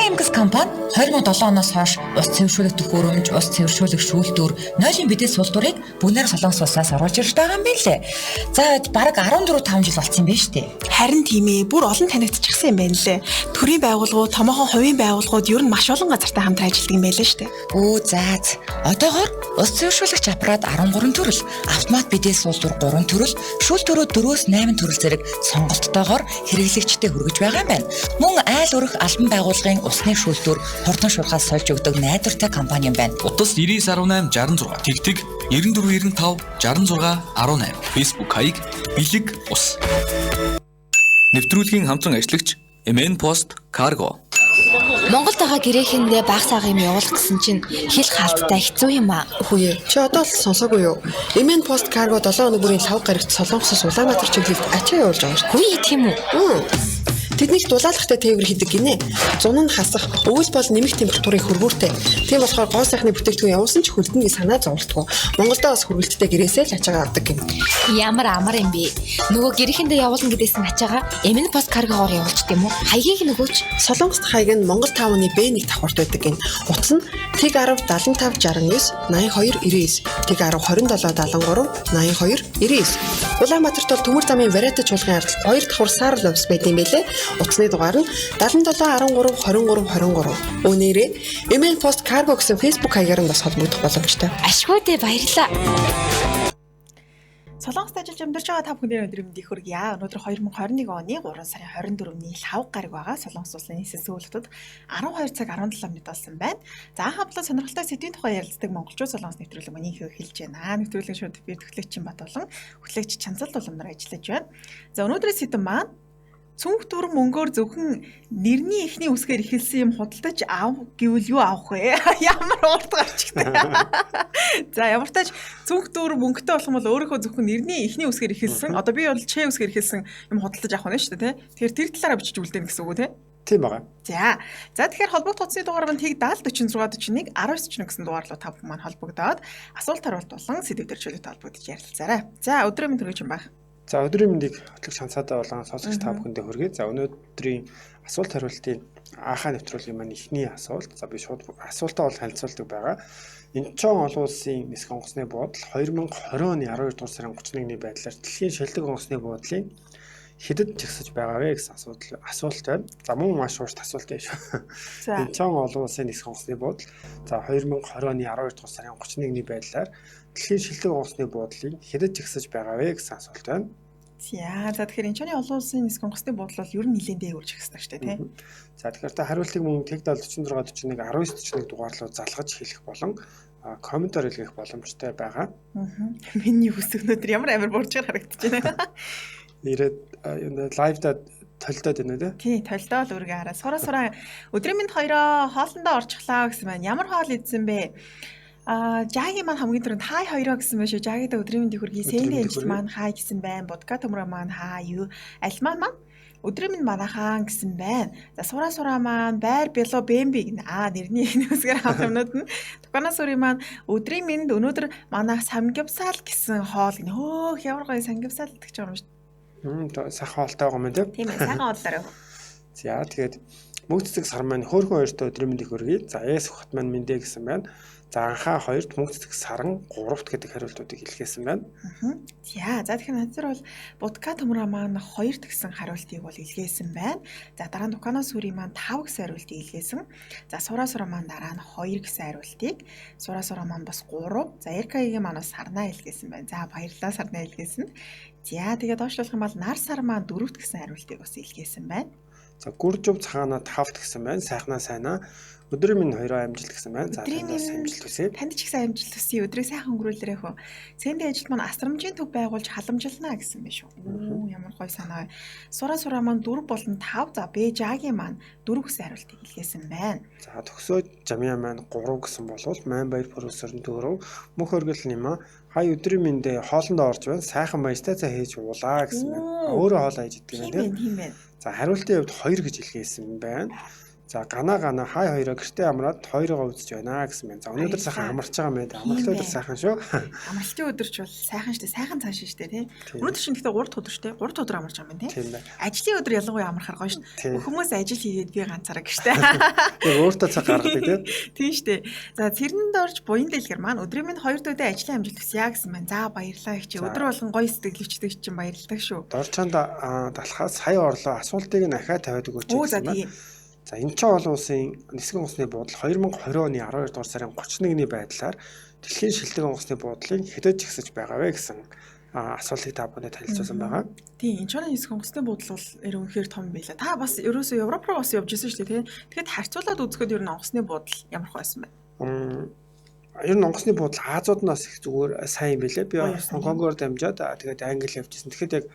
AMX компани 2007 оноос хойш ус цэвэршүүлэх төхөөрөмж, ус цэвэршүүлэх шүүлтүр, нойлын бидээс суулдурыг бүгнээр Солонгос улсаас оруулж ирж байгаа юм билээ. За бараг 14-5 жил болсон юм байна шүү дээ. Харин тийм ээ, бүр олон танигдчихсан юм байна лээ. Төрийн байгууллагууд, томоохон хувийн байгууллагууд ер нь маш олон газартай хамт ажилладаг юм байлаа шүү дээ. Өө заа. Одоогоор ус цэвэршүүлэгч аппарат 13 төрөл, автомат бидээс суулдур 3 төрөл, шүүлтүрөө 4-8 төрөл зэрэг сонголттойгоор хэрэглэгчдэд хүргэж байгаа юм байна. Мөн айл өрх албан байгууллагын усны шүүлтүр хурдан шурхаас сольж өгдөг найдвартай компани юм байна. Утас 9918 66, Тэгтэг 9495 66 18. Facebook хаяг Бэлэг ус. Нэвтрүүлгийн хамтран ажиллагч MN Post Cargo. Монголд байгаа гэрээхэндээ баг сага юм явуулах гэсэн чинь хэл хаалттай хэцүү юм аа. Үгүй ээ. Чи одоо л сонсоогүй юу? MN Post Cargo 7 өнөө бүрийн 5 гарагт Солонгосоос Улаанбаатар чиглэлд ачаа явуулж байгаа шүү. Хүй тийм үү? Тэднийг дулаалгатай тээвэр хийдэг гинэ. Зун нь хасах, өвөл бол нэмэх температурын хөрвүүртэй. Тийм болохоор гоо сайхны бүтээгдэхүүн явуулсан ч хөлдөнгөө санаа зовлтгоо. Монголдоо бас хөрвөлттэй гэрээсээ л ачаагаа авдаг юм. Ямар амар юм бэ? Нөгөө гэрээхэндээ явуулна гэдээсэн ачаагаа MN Post Cargo-оор явуулдаг юм уу? Хаягийг нөгөөч. Солонгост хаяг нь Монгол 5-ны B1 давхарт байдаг гин. Утас нь TIG 10 75 69 82 99, TIG 10 27 73 82 99. Улаанбаатарт бол төмөр замын Варата чуулган ардалт 2 давхар Саарл офис байдаг юм байлээ. Утасны дугаар нь 77 13 23 23. Өнөөрөө MN Post Cargo гэсэн Facebook хаягаар нь бас холбогдох боломжтой. Ашгүй дээ, баярлалаа. Солонгост ажиллаж амьдарч байгаа та бүхэнд өнөөдрийн мэндийг хүргье. Өнөөдөр 2021 оны 3 сарын 24-ний лав гараг байгаа. Солонгос улсын нийслэл зөвлөлтөд 12 цаг 17 минут болсон байна. За хамтлаг сонирхолтой сэдвийн тухай ярилцдаг монголчууд Солонгос нэвтрүүлэг mëнийг хэлж байна. Нэвтрүүлгийн шууд би төгөлөгчийн бат болон хөтлөгч Чанцал Улмнаар ажиллаж байна. За өнөөдрийн сэдэв маань цүнх дүр мөнгөөр зөвхөн нэрний эхний үсгээр ихэлсэн юм худалдаж ав гэвэл юу авах вэ? Ямар урт гарчигтай. За ямар ч тач цүнх дүр мөнгөтэй болох бол өөрийнхөө зөвхөн нэрний эхний үсгээр ихэлсэн. Одоо би бол Ч үсгээр ихэлсэн юм худалдаж авах нь шүү дээ, тий. Тэгэхээр тэр талаараа бичиж үлдээн гэсэн үг үү, тий? Тийм байгаа. За тэгэхээр холбогдох утасны дугаар маань TIG 70 46 41 19 гэсэн дугаар руу та бүхэн маань холбогдоод асуулт хариулт болон сэдв төрөлжүүлэлт холбогдож ярилцаарай. За өдрийн мэнд хүргэж юм байна. За өдрийн мэндийг хөтлөгч Хансаадаа болон сонсогч та бүхэндээ хүргэе. За өнөөдрийн асуулт хариултын анхаа нэвтрүүлгийн маань эхний асуулт. За би шууд асуултаа бол танилцуулдаг байгаа. Инчон олон улсын нисэх онгоцны буудал 2020 оны 12 дугаар сарын 31-ний байдлаар дэлхийн шилдэг онгоцны буудлын хэдэд жигсэж байгаа вэ гэсэн асуулт байна. За мөн маш урт асуулт юм шүү. Инчон олон улсын нисэх онгоцны буудал за 2020 оны 12 дугаар сарын 31-ний байдлаар дэлхийн шилдэг онгоцны буудлыг хэдэд жигсэж байгаа вэ гэсэн асуулт байна. За тэгэхээр энэ ч олон улсын нисэх онгоцны буудлал бол ер нь нэлээд дээгүүрж хэвчээ шүү дээ, тийм. За тэгэхээр та хариултыг мөн TIG 46 41 19 41 дугаарлуу залгаж хэлэх болон комментар илгээх боломжтой байгаа. Миний хүсэг өнөдөр ямар амар буурж харагдаж байна. Ирээд лайвда толдоод байна үү? Тий, толдоод үргээ хараа. Сураа өдрийн мэнд хоёроо хоолндоо орчихлаа гэсэн байна. Ямар хоол идсэн бэ? Жаги маань хамгийн түрүүнд хай хоёроо гэсэн байна шүү. Жагида өдрийн мэндийг хүргэе. Сэндэ энжил маань хай гэсэн байна. Бодка төмрө маань хаа юу? Альман маань өдрийн мэнд манайхан гэсэн байна. За сураа маань байр бэло бэмби гэнэ. Нэрний нэсгэр хамт юмнууд нь. Дуканаас өрийн маань өдрийн мэнд өнөөдөр манайх самгивсаал гэсэн хоол гэнэ. Хөөх ямар гоё самгивсаал гэдэг ч юм шүү. Сайхан хоолтой байгаа юм тийм. Тийм ээ, сайхан хооллоорой. За тэгээд мөнх цэцэг сар маань хөөрхөн хоёртой өдрийн мэндийг хүргэе. За эс хот маань мэндэ гэсэн байна. За анхаа хоёрт мөнх цэцэг саран 3-т гэдэг хариултуудыг хэлгээсэн байна. За тэгэхээр над зэр бол будка төмрөө маань 2 гэсэн хариултыг бол илгээсэн байна. За дараа нь дуканаас үрийн маань 5 гэсэн хариултыг илгээсэн. За сураа маань дараа нь 2 гэсэн хариултыг, сураа маань бас 3. За эркагийн маань бас сарнаа илгээсэн байна. За баярлалаа сарнаа илгээсэн. За тэгээд доошлуулах юм бол нар сар маань 4-т гэсэн хариултыг бас илгээсэн байна. За гүржөв цаана 5-т гэсэн байна. Сайхнаа сайнаа. Өдрийн минь 2 амжилт гэсэн байна. За танаас амжилт хүсье. Танд ч их сайн амжилт хүсье. Өдрийг сайхан өнгөрүүлээрэй хөө. Цэндэ ажилт маань асрамжийн төв байгуулж халамжилнаа гэсэн биш үү? Ямар гоё санаа. Сураа маань 4 болон 5. За Бжагийн маань 4 гэсэн хариултыг илгээсэн байна. За төгсөө жамья маань 3 гэсэн болвол Ман баяр профессорын 4, мөнх өргөл нэмэ хай өдрийн минь хоолндоо орж байна. Сайхан баяртай цаа хийж уулаа гэсэн байна. Өөрөө хоол хийж идэх юм тийм. Тийм ээ. За хариултын хувьд 2 гэж илгээсэн байна. За гана хай хоёроо гэртээ амраад хоёроо үзэж байна гэсэн байна. За өнөөдөр сайхан амарч байгаа юм байна. Амралт өдөр сайхан шүү. Амралтын өдөрч бол сайхан штэ, сайхан цааш штэ тий. Өнөөдөр чинь гэхдээ 3 дахь өдөр штэ. 3 дахь өдөр амарч байгаа юм байна тий. Тийм байна. Ажлын өдөр ялангуяа амархаар гоё штэ. Хүмүүс ажил хийгээд би ганцаараа гэжтэй. Тэгээ өөртөө цаг гаргадаг тий. Тийм штэ. За цэрнэнд орж буян дэлгэр маань өдрийн минь 2 дэх ажлын амжилт хүсье гэсэн байна. За баярлалаа их чи. Өдөр болгон гоё сэтгэлөвчдөг чинь баярлалаа шүү. Дорчонд далхаас сая орлоо асуултыг нь ахаа тавиад өгөөч гэсэн байна. За энэ ч олон улсын нисгэн усны буудал 2020 оны 12 дугаар сарын 31-ний байдлаар дэлхийн шилдэг онгоцны буудлыг хэдэж ихсэж байгаа вэ гэсэн асуултыг та бүхэнд танилцуулсан байгаа. Тийм, энэ ч нисгэн онгоцны буудал бол үнэхээр том байлаа. Та бас ерөөсөө Европ руу бас явж ирсэн шүү дээ, тийм. Тэгэхэд харьцуулаад үзэхэд ер нь онгоцны буудал ямар байсан бэ? Ер нь онгоцны буудал Азиуд нас их зүгээр сайн юм билээ. Би Хонконгоор дамжаад тэгээд Англи явжсэн. Тэгэхэд яг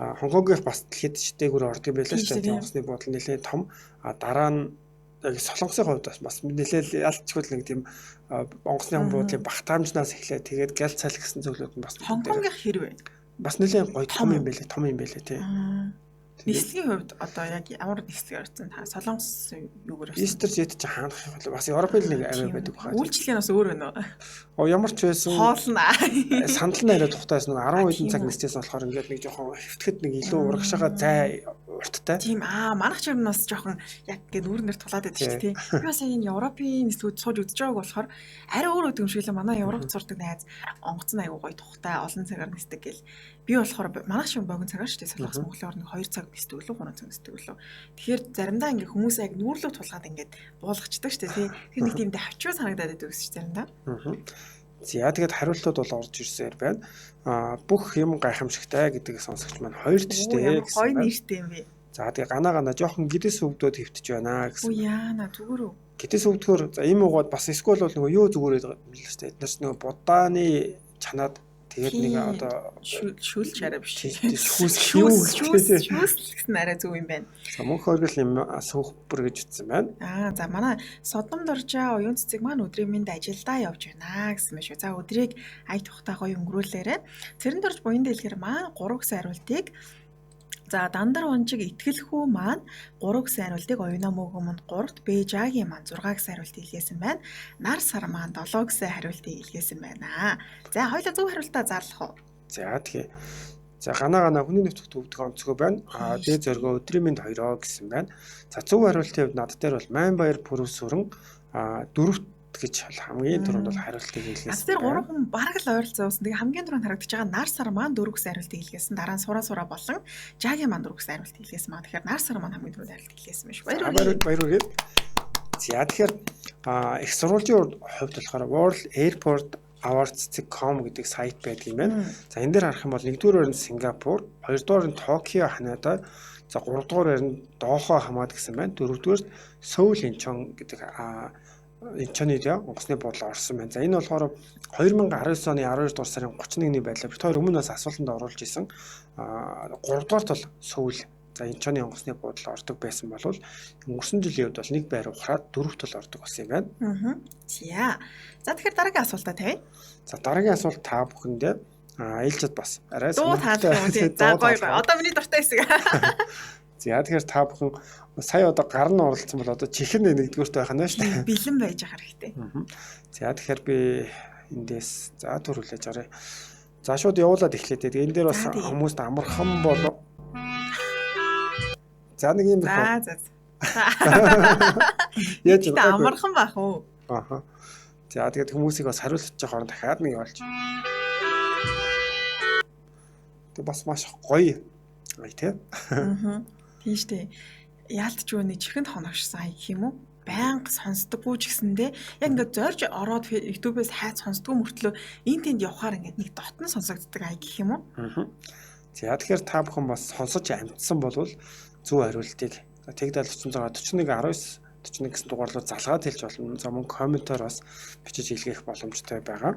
Хонконгийнх бас дэлхийд читээгүүр ордог юм байлаа шүү дээ. Онгоцны буудал нэлээд том. Дараа нь яг Солонгосын хувьд бас нэлээд ялцгүй нэг тийм онгоцны буудлын багтаамжнаас эхлээд тэгээд гялт цал гэсэн зөвлөд нь бас Хонконгийнх хэрвээ бас нэлээд гоё том юм байлээ тий. Нислэгийн хувьд одоо яг ямар нислэг орсон та Солонгос юугаар орсон? EasterJet ч хаанах юм бол бас Европын нэг аваа байдаг баха. Үйлчлэл нь бас өөр байна уу? Ямар ч байсан хоолна. Сандал нь арай тухтайсан нэг 10 хэдэн цаг нистэйсэн болохоор ингээд нэг жоохон хэвтгэхэд нэг илүү урагшаага зай урттай. Тийм манах ч юм бас жоохон яг ингээд үүрнэр тулаад байдаг шүү дээ. Би бас энэ Европын нислэгүүд сууж үзэж байгааг болохоор арай өөр өдөг юм шиг л манай Европ сурдаг найз онгоц нь аягүй гоё тухтай олон цагаар нисдэг гэл. Би болохоор манах шиг богино цагаар шүү дээ. Солонгос Монголоор нэг 2 цаг нисдэг лөө 3 цаг нисдэг лөө. Тэгэхээр заримдаа ингээд хүмүүс яг нүүрлөө тулгаад ингээд буулгачдаг шүү дээ. Тэр нэг тийм давчуу санагдаад байдаг гэсэн чинь заримдаа. За тэгээд хариултууд бол орж ирсээр байна. Бүх юм гайхамшигтай гэдэг сонсогч маань хоёрт шүү дээ. Гоё нэртэй юм бэ. За тэгээд гана жоохон гэдэс өвдөөд хөвтөж байна гэсэн. Үу яана зүгээр үү. Гэдэс өвдөхөр за ийм угаад бас эсвэл бол нөгөө юу зүгээрээд юм л шүү дээ. Эднээс нөгөө будааны чанаад тэгээд нэг одоо шүлж арай биш. Шүүс гэсэн арай зөв юм байна. За мөнх хөргөл юм суух бүр гэж утсан байна. За манай Содомд оржаа уян цэцэг маань өдрийн минь ажилдаа явж байна гэсэн мэт шүү. За өдрийг ая тухтай гоё өнгөрүүлээрэ. Цэрэнд орж буян дэлгэр маань 3 гэсэн хариултыг за дандар унжиг итгэлхүү маань 3 гэсэн хариултыг оюуна мөгөмөнд 3-т Бэжагийн маань 6 гэсэн хариултыг илгээсэн байна. Нар сар маань 7 гэсэн хариултыг илгээсэн байна. За хоёулаа зөв хариултаа зарлах уу? За тэгээ. За гана хүний нэвтрүүлэгт өвдөх онцгой байна. Дээд зоргоо өдрийн минь 2 гэсэн байна. За зөв хариултын хувьд над дээр бол Майнбаяр Пүрэв сүрэн 4-т гэж хамгийн түрүүнд бол хариултыг илгээсэн. Тэр 3 хүн бараг л ойролцоо уусан. Тэгээ хамгийн түрүүнд харагдаж байгаа нар сар маань 4 гэсэн хариултыг илгээсэн. Дараа нь сураа болон Жагийн маань 4 гэсэн хариултыг илгээсэн маа. Тэгэхээр нар сар маань хамгийн түрүүнд хариултыг илгээсэн байна шүү. Баярлалаа. За тэгэхээр их сурвалжийн хувьд болохоор World Airport Awards.com гэдэг сайт байдаг юм байна. За энэ дээр харах юм бол 1-р нь Сингапур, 2-р нь Токио Ханада, за 3-р нь Дохо хамаад гэсэн байна. 4-р Сөүл Инчон гэдэг Инчоны онгоцны буудлаар орсон байна. За энэ болохоор 2019 оны 12 дугаар сарын 31-ний байдлаар бид хоёр өмнөөс асуултанд оруулж исэн 3-дугаарт бол Сөүл за Инчоны онгоцны буудлаар ордог байсан бол өнгөрсөн жилийн үед бол нэг байр ухраад 4-т бол ордог болсон юм байна. За тэгэхээр дараагийн асуултаа тавь. За дараагийн асуулт та бүхэндээ ээлжид бас арай дуу таалах юм тий. За гоё. Одоо миний дуртай хэсэг. За тэгэхээр та бүхэн сая одоо гар нь оролцсон бол одоо чихэн нэгдүгüрт байх нь шүү дээ. Бэлэн байж ах хэрэгтэй. За тэгэхээр би эндээс за төрүүлж орё. За шууд явуулаад эхлэе. Тэгээд энэ дээр бас хүмүүст амархан болов. За нэг юм байна. За. Яаж амархан байх уу? За тэгээд хүмүүсийг бас хариулж байгаа хооронд дахиад нэг явуулж. Тэг бас маш гоё. Тий. Тийм штэ. Яалтч өөний чихэнд хоногшсон ая гэх юм уу? Байнга сонсдоггүй ч гэсэндээ яг ингээд зорж ороод YouTube-ээс хайц сонсдгүй мөртлөө энэ тэнд явахаар ингээд нэг дотн сонсогддог ая гэх юм уу? За тэгэхээр та бүхэн бас сонсож амтсан болвол зөв хариултыг Тэгдэл 46 41 19 41 гэсэн дугаарлуу залгаад хэлж болно. За мөн комментоор бас бичиж илгээх боломжтой байгаа.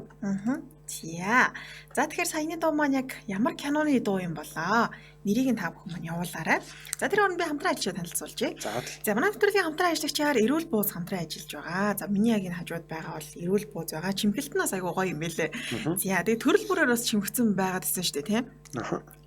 За. За тэгэхээр саяны дуу маань яг ямар киноны дуу юм болоо? Нэрийг нь та бүхэн маань явуулаарай. За тэр оронд би хамтран ажиллаж танилцуулъя. За манай нэвтрүүлгийн хамтран ажиллагчаар Эрүүл Бууз хамтран ажиллаж байгаа. За миний яг энэ хажууд байгаа бол Эрүүл Бууз байгаа. Чимхэлтнээс айгуу гоё юм байлээ. За тэгээ төрөл бүрээр бас чимхсэн байгаад гэсэн шүү дээ, тийм.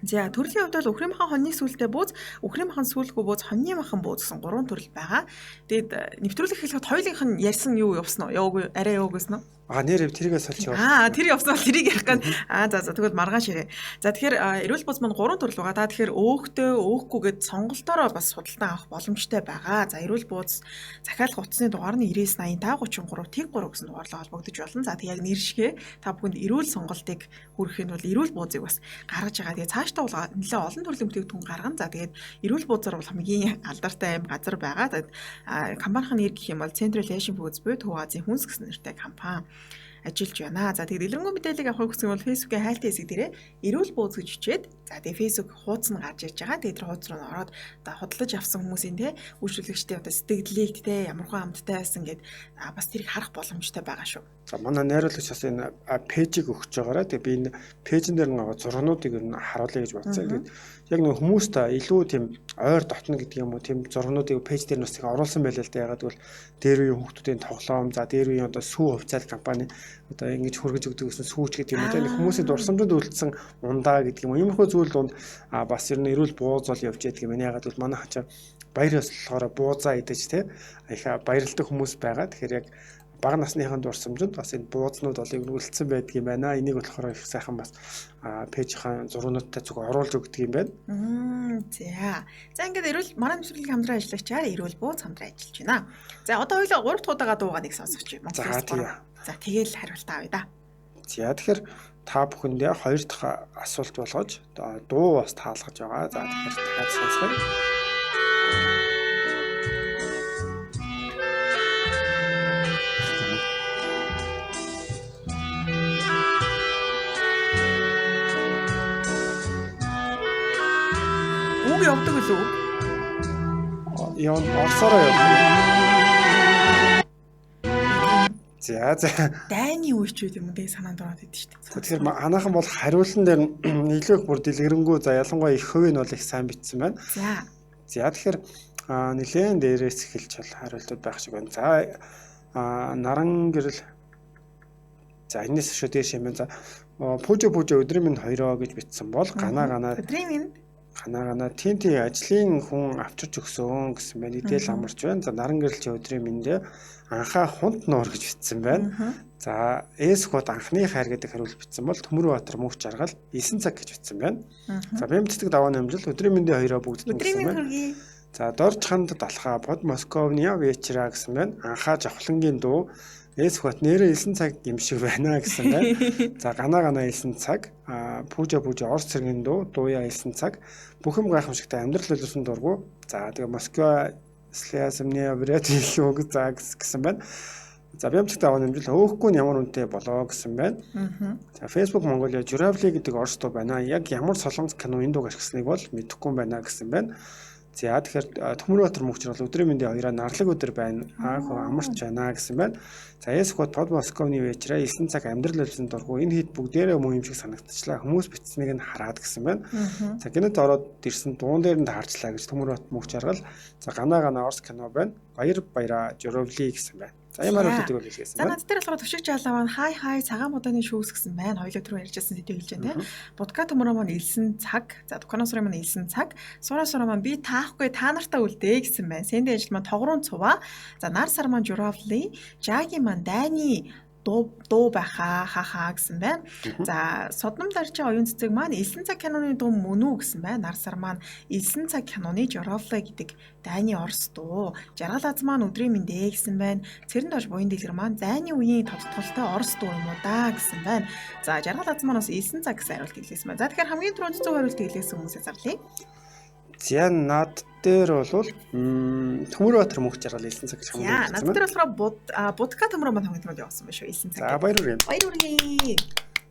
За төрлийн хувьд бол Үхрийн махан хоньны сүлтэй бууз, Үхрийн махан сүлгүй бууз, хоньны махан бууз гэсэн 3 төрөл байгаа. Тэгээд нэвтрүүлэг хэлэхэд хоёулынх нь ярьсан юу явсан уу? Яваагүй, арай яваагүйсэн үү? Нэр тэрийгээ сольж яваа. Тэр явсан бол тэрийг ярих гээд. За тэгвэл маргааш ирээ. За тэгэхээр Эрүүл Бууз маань 3 төрөл байгаа. Та тэгэхээр өөхтэй, өөхгүй гэд сонголтоороо бас худалдан авах боломжтой байгаа. За Эрүүл Бууз захиалах утасны дугаар нь 998533 тэг 3 гэсэн дугаарлаа холбогдож болно. За тэг яг нэр шигээ та бүхэнд эрүүл сонголтыг хүргэхэд бол Эрүүл Буузыг бас гаргаж байгаа. Тэгээ цаашдаа бол нэлээд олон төрлийн бүтээгдэхүүн гаргана. За тэгээд Эрүүл Буузаар бол хамгийн алдартай аим газар байгаа. Тэгээд компанийн нэр гэх юм бол Central Asian Foods буюу Төв Азийн хүнс гэсэн нэртэй компани ажиллаж байна. За тэгээд дэлгэрэнгүй мэдээллийг авахыг хүсвэл Facebook-ийн хайлтын хэсэг дээрээ Эрүүл Бууз гэж бичээд за тэгээд Facebook хуудас нь гарч ирж байгаа. Тэгээд тэр хуудас руу ороод худалдаж авсан хүмүүсийн үйлчлүүлэгчдийн сэтгэлдлийг ямархан амттай байсан гэд бас тэрийг харах боломжтой байгаа шүү. За манай найруулагч бас энэ пэйжийг өгч байгаараа тэгээд би энэ пэйжэн дээр нэг зургнуудыг ер нь харуулъя гэж бодсон. Тэгээд яг нэг хүмүүст илүү тийм ойр дотно гэдэг юм уу тийм зургнуудыг пэйж дээр нь бас оруулсан байлаа л да. Ягаад гэвэл дээр үеийн хүмүүсийн тоглоом, за дээр үеийн одоо сүү хувьцаал компани одоо ингэж хөргөж өгдөг гэсэн сүүч гэдэг юм уу тийм хүмүүсийн дурсамжид үлдсэн ундаа гэдэг юм уу. Иймэрхүү зүйл донд бас ер нь Эрүүл Бууз бол явж ядг юм. Ягаад гэвэл манай хачаа баяр ёслохоор буузаа идэж тийм их баярлдаг хүмүүс байгаа. Тэгэхээр яг бага насныхын дурсамжинд бас энэ буузнууд бол өргөлдсөн байдаг юм байна. Энийг болохоор их сайхан бас пэйжийн зургуудтай зөвхөн оруулж өгдөг юм байна. За ингээд Эрүүл манай нэвтрүүлгийн хамтран ажиллагчаар Эрүүл Бууз хамтран ажиллаж байна. За одоо хоёулаа 3 дахь удаага дуугаа нэг сонсогч юм. За тэгэл хариултаа авъя да. За тэгэхээр та бүхэндээ 2 дахь асуулт болгож дуу бас таалгаж байгаа. За тэгэхээр дахиад сонсгоё. Үг явдаг үлээ. Яон орсороо явдаг. За. Дайны үеч үү юм дээ санаанд ороод идэв шүү дээ. Тэгэхээр анаахан бол хариулсан дээр илүү их бүр дэлгэрэнгүй за ялангуяа их хувийн бол их сайн бичсэн байна. За тэгэхээр нэлээд дээрээс эхэлж бол хариултууд байх шиг байна. За наран гэрэл за энэс шүү дээш юм байна. За пүүжэ өдрийн минь хоёроо гэж бичсэн бол гана өдрийн минь гана тийм ажлын хүн авчирч өгсөн гэсэн байна. Идэл амарч байна. За наран гэрэл чи өдрийн минь анхаа хунт нуур гэж бичсэн байна. За эсхот анхны хайр гэдэг хариулт бичсэн бол Төмөрбаатар мөнх жаргал 9 цаг гэж бичсэн байна. За Бямцэцэг давааны амжилт өдрийн мэндийн хоёроо бүгд өдрийн минь. За Дорж ханд далхаа под Московны вечера гэсэн байна. Анхаа жавхлангийн дуу эсхот нэрээ 9 цаг юм шиг байна гэсэн байна. За гана 9 цаг пүүжа орс цэргийн дуу дууя 9 цаг бүхэм гайхамшигтай амьдрал өлөрсөн дургу. За тэгээ Москва Слэсэмний вряд илүү гэсэн байна. За Бямцэцэг давааны амжилт өөхгүй нь ямар үнэтэй болоо гэсэн байна. За Facebook Mongolia Журавли гэдэг орс дуу байна. Яг ямар солонгос кино энэ дууг ашигласныг бол мэдэхгүй байна гэсэн байна. За тэгэхээр Төмөрбаатар мөнх жаргал өдрийн мэндийн хоёроо нарлаг өдөр байна. Амарч байна гэсэн байна. За эсхот под Московны вечера 9 цаг амьдрал өлсөн дургу энэ хэд бүгдээрээ муу юм шиг санагдчихлаа. Хүмүүс бичснийг нь хараад гэсэн байна. За гинэд ороод ирсэн дуун дээр нь таарчлаа гэж Төмөрбаатар мөнх жаргал. За гана орс кино байна. Баяра Журавли гэсэн байна. За ямар үлддэг бол хэлсэн байна. За над дээр болохоор төвшиг жаалаа маань хай цагаан моданы шүүс гэсэн байна. Хоёулаа түрүү ярьжсэн сэдв хэлж байна тийм. Будка төмөрөө маань элсэн цаг. За дуканасраа маань элсэн цаг. Сураа маань би таахгүй та нартаа үлдээ гэсэн байна. Сэндэ ажил маань тогроон цуваа. За нар сар маань Журавли, Жаги маань дайны дуу байхаа хахаа гэсэн байна. За Содном дарчи оюун цэцэг маань элсэн цаг киноны дуу мөн үү гэсэн байна. Нар сар маань элсэн цаг киноны Журавли гэдэг дайны орс дуу. Жаргал аз маань өдрийн мэндэ гэсэн байна. Цэрэн доош буян дэлгэр маань зайны үеийн тодтголтой орс дуу юм уу да гэсэн байна. За жаргал аз маань бас элсэн цаг гэсэн хариулт хэлсэн байна. За тэгэхээр хамгийн түрүүнд зөв хариулт хэлсэн хүмүүсээ зарлая. За над дээр бол Төмөрбаатар мөнх жаргал элсэн цаг гэж хамт байна. Над дээр болохоор Будка төмөрөө маань хамгийн түрүүнд явсан байх шүү элсэн цаг. За баяр хүргэе.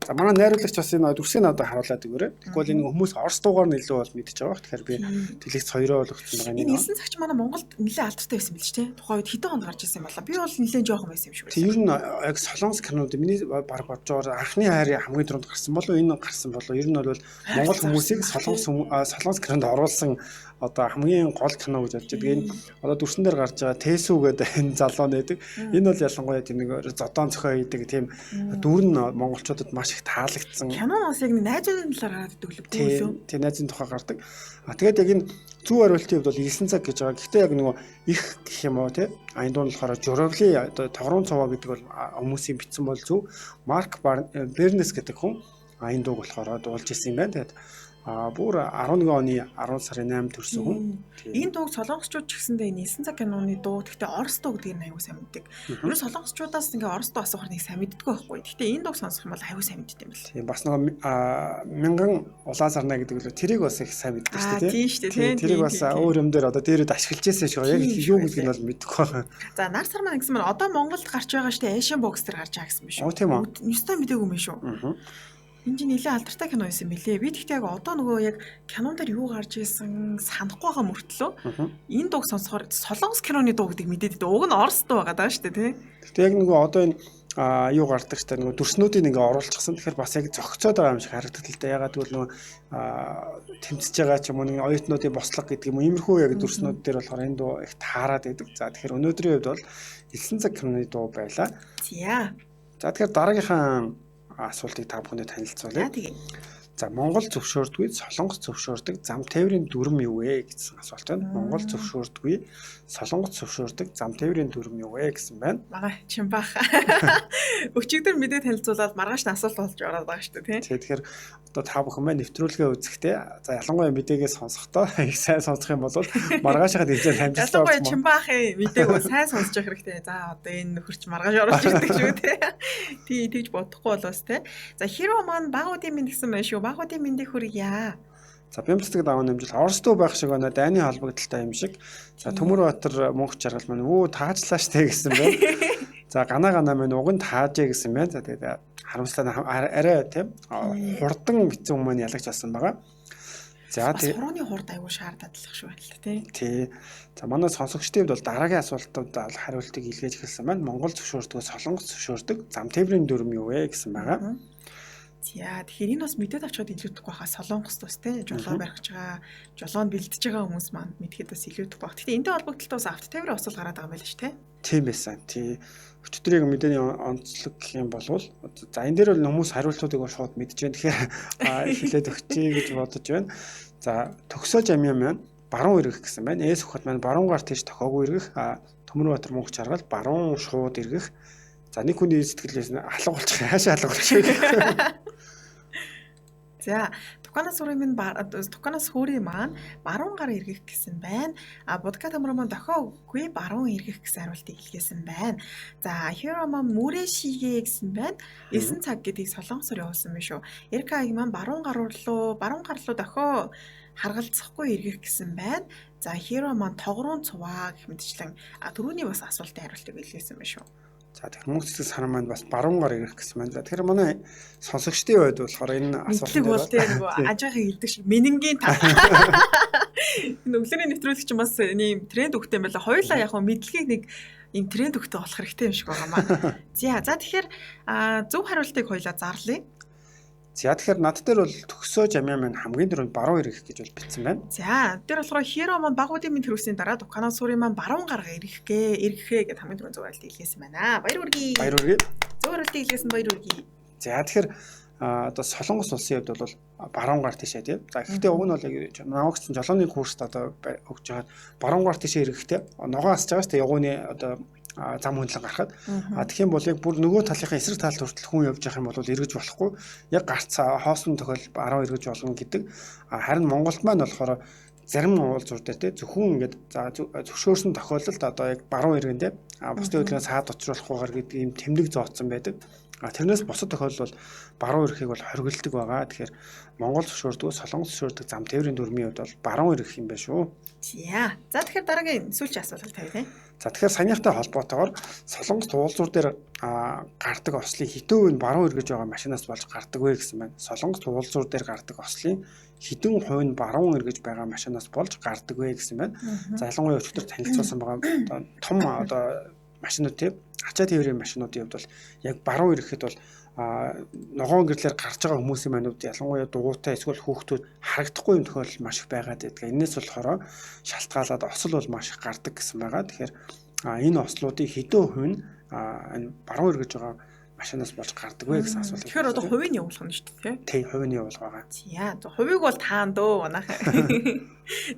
За манай найруулагч бас энэ дүрсийг надад харуулад өгөөрэй. Тэгвэл энэ хүмүүс Орос дуугаар нь илүү бол мэдчихэж байгаа. Тэгэхээр би телевиз хоёроо бол өгсөн байгаа Энэ элсэн цагч манай Монголд нэлээд алдартай байсан мэл ч тийм. Тухайн үед хэдэн хонд гарч ирсэн юм болоо. Би бол нэлээд жоохон байсан юм шиг байна. байна. Ер нь яг солонгос кинонууд миний баг бодож байгаа анхны хайрын хамгийн түрүүнд гарсан болов энэ гарсан болов ер нь бол Монгол хүмүүсийг солонгос кинонд оруулсан одоо хамгийн гол кино гэж бодож байгаа. Энэ одоо дүрсэн дээр гарч байгаа Тэсүү гэдэг энэ залуу нэдэг. Энэ бол ялангуяа тийм нэг зодон зохио хийдэг тийм дүр нь монголчуудад маш их таалагдсан. Киноноос яг найзуудын талаар гараад идэг үлээ. Тийм найзын тухай гардаг. Тэгээд яг энэ зүү хариултын хувьд бол 9 цаг гэж байгаа. Гэхдээ яг нөгөө их гэх юм уу тий. Аян дунд болохоор Журавли одоо тогрон цовоо гэдэг бол хүмүүсийн бичсэн бол зөв. Марк Бернес гэдэг хүн аян дууг болохоор дуулж ирсэн юм байна. Тэгээд бүр 11 оны 10 сарын 8 төрсөн хүн. Энэ дууг солонгосчууд ч гэсэндээ энэ 9 цаг киноны дуу. Гэхдээ орос дуу гэдгийг аягүй сайн мэддэг. Өөрөөр солонгосчуудаас ингээ орос дуу асуухаар нэг сайн мэддэггүй байхгүй. Гэхдээ энэ дууг сонсох юм бол аягүй сайн мэддэг юм байна. Тийм бас нэг мянган улаан сарна гэдэг л тэрийг бас их сайн мэддэг шүү дээ. Тийм шүү дээ. Тэрийг бас өөр юм дээр одоо дээрэд ашиглаж байсан шүү. Яг юу гэдгийг нь бол мэдэхгүй байна. За нар сар маань гэсэн маань одоо Монголд гарч байгаа шүү дээ. Asian Box дээр гарч байгаа гэсэн юм шүү. Тийм үү. Нүстэй мэдээгүй юм шүү. Энэ чинь нэлээд алдартай кино байсан билээ. Би тэгтээ яг одоо нөгөө яг кинон дээр юу гарч ирсэн санахгүй байгаа мөртлөө энэ дууг сонсохоор солонгос киноны дуу гэдэг мэдээд дээ. Уг нь орос дуу байгаа даа шүү дээ, тий. Тэгтээ яг нөгөө одоо энэ юу гардаг ч та нөгөө дүрснүүдийг ингээ оруулчихсан. Тэгэхээр бас яг зөгцөөд байгаа юм шиг харагддаг л да. Ягаад гэвэл нөгөө тэмцэж байгаа ч юм уу нэг оюутнуудын бослого гэдэг юм уу иймэрхүү яг дүрснүүд дээр болохоор энэ дуу их таарад байдаг. За тэгэхээр өнөөдрийн хувьд бол 9 цаг киноны дуу байлаа. За тэгэхээр дараагийнхаа асуултыг та бүхэнд танилцуулъя. За Монгол зөвшөөрдгүй Солонгос зөвшөөрдөг зам тээврийн дүрм юу вэ гэсэн асуулт байна. Монгол зөвшөөрдгүй Солонгос зөвшөөрдөг зам тээврийн дүрм юу вэ гэсэн байна. Манай Чимбах. Өчигдөр мэдээ танилцуулаад маргааш нь асуулт болж ороод байгаа шүү дээ, тий. Тэгэхээр одоо та бүхэн маань нэвтрүүлгээ үзэхдээ за ялангуяа мэдээгээ сонсохдоо их сайн сонсох юм бол маргаашаа дижитал танилцуулсан. Ялангуяа Чимбахын мэдээг сайн сонсож явах хэрэгтэй. За одоо энэ нөхөрч маргааш орж ирдэг шүү, тий. Тэгж бодохгүй болоос тий. За Хиро маань багуудын минь гэсэн байна шүү. Багуудын мэндийг хүргье. За Бямцдаг даваа нэмжил Орос дуу байх шиг байна. Дайны холбогдолтой юм шиг. За Төмөрбаатар мөнх жаргал маань таажлаа штэ гэсэн байна. За гана маань уг нь таажээ гэсэн байна. За тэгээд харамслаа арай тийм хурдан битсэн хүмүүс маань ялагч болсон байгаа. За тэгээд сурууны хурд аягүй шаардлагатлах шүү байна л тий. Тий. За манай сонсогчдын хувьд бол дараагийн асуултууд хариултыг илгээж эхэлсэн байна. Монгол зөвшөөрдөг, Солонгос зөвшөөрдөг зам тээврийн дүрм юу вэ гэсэн байгаа. За тэгэхээр энэ бас мэдээд авчаад илүүдэх байхаа Солонгос тус те жолоо барьж байгаа, жолоонд бэлдэж байгаа хүмүүс маань мэдхэд бас илүүдэх байх. Гэхдээ энэтэй холбогдлоо бас авто тээврийн осол гараад байгаа юм байна шүү те. Тийм байсан. Тий. Өчигдрийн мэдээний онцлог гэх юм бол за энэ дээр бол хүмүүс хариултуудыг шууд мэдж байна. Тэгэхээр хэлээд өгчий гэж бодож байна. За төгсөөж амиа маань баруун эргэх гэсэн байна. Эс хөхөд маань баруунгаар тийш тохоогүй эргэх, Төмөрбаатар мөнх жаргал баруун шууд эргэх. За нэг хүний сэтгэлээс алга болчих хаашаа алга болчих. За Туканаас хөөрийн маань баруун гар эргэх гэсэн байна. Будка тамраа маань дохоо өгөхгүй баруун эргэх гэсэн хариултыг илгээсэн байна. За Хиро маань мүрэ шигээ гэсэн байна. 9 цаг гэдгийг солонгосоор явуулсан байна шүү. Эрка маань баруун гар руу дохоо харгалзахгүй эргэх гэсэн байна. За Хиро маань тогроон цуваа гэх мэтчлэн түрүүний бас асуултын хариултыг илгээсэн байна шүү. За тэгэхээр мөнх цэцэг сар маань бас баруунгаар ирэх гэсэн байна. За тэгэхээр манай сонсогчдын хувьд болохоор энэ асуулт бол тийм нөгөө ажихыг хэлдэг шиг менингийн та. Энэ өглөөний нэвтрүүлэгч бас ийм тренд өгтэй юм байна. Хоёулаа яг мэдлэгийг нэг ийм тренд өгтэй болох хэрэгтэй юм шиг байгаа маа. За тэгэхээр зөв хариултыг хоёулаа зарлая. За тэгэхээр над дээр бол төгсөөж амиа маань хамгийн дөрөв баруун эргэх гэж бол бичсэн байна. За тэр болохоор Хиро маань багуудын минь төрөсний дараа Туканаас сүрийн маань баруун гарга эргэхээ гэд хамгийн дөрөв зөв хариултыг илгээсэн байна. Баяр хүргэе. Баяр хүргэе. Зөв хариултыг илгээсэн баяр хүргэе. За тэгэхээр одоо Солонгос улсын хувьд бол баруун гар тийшээ тийм. За гэхдээ уг нь бол яг намаагч жолооны курст одоо өгж байгаа баруун гар тийшээ эргэхтэй ногоон асж байгаа шүү дээ. Ягууны одоо зам хөндлөн гарахад тэгэх юм бол яг бүр нөгөө талынхаа эсрэг талд хүртэл хүн явж явах юм бол эргэж болохгүй яг гарц хоосон тохиол 10 эргэж болно гэдэг. Харин Монголд маань болохоор зарим уулзууртай те зөвхөн ингээд за зөвшөөрсөн тохиолдолд одоо яг баруун эргэн те бусдын хөдөлгөөс саад учруулахгүйгээр гэдэг юм тэмдэг зооцсон байдаг. Тэрнээс бусад тохиолдол баруун эрхийг бол хоригддаг байгаа. Тэгэхээр Монгол зөвшөөрдөг, Солонгос зөвшөөрдөг зам тээврийн дүрмийн хувьд бол баруун эрх юм байна шүү. За тэгэхээр дараагийн сүүлчийн асуулт тавь тийм. За тэгэхээр саяныхтай холбоотойгоор Солонгост уулзвар дээр гардаг ослын хэдэн хувь нь баруун эргэж байгаа машинаас болж гардаг вэ гэсэн байна. Солонгост уулзвар дээр гардаг ослын хэдэн хувь нь баруун эргэж байгаа машинаас болж гардаг вэ гэсэн байна. За ялангуяа өчигдөр танилцуулсан байгаа том машинууд тийм ачаа тээврийн машинуудын хувьд бол яг баруун ирэхэд бол ногоон гэрлээр гарч байгаа хүмүүсийн манууд ялангуяа дугуйтай эсвэл хүүхдүүд харагдахгүй юм тохиолдол маш их байгаад байдаг. Энээс болохоор шалтгаалаад осол бол маш их гардаг гэсэн байгаа. Тэгэхээр энэ ослуудын хэдэн хувь нь энэ баруун эргэж байгаа машинаас болж гардаг вэ гэсэн асуулт. Тэгэхээр одоо хувийг нь явуулах нь шүү дээ, тий? Хувийг нь явуулах байгаа. За хувийг бол таан дөө манайхаа.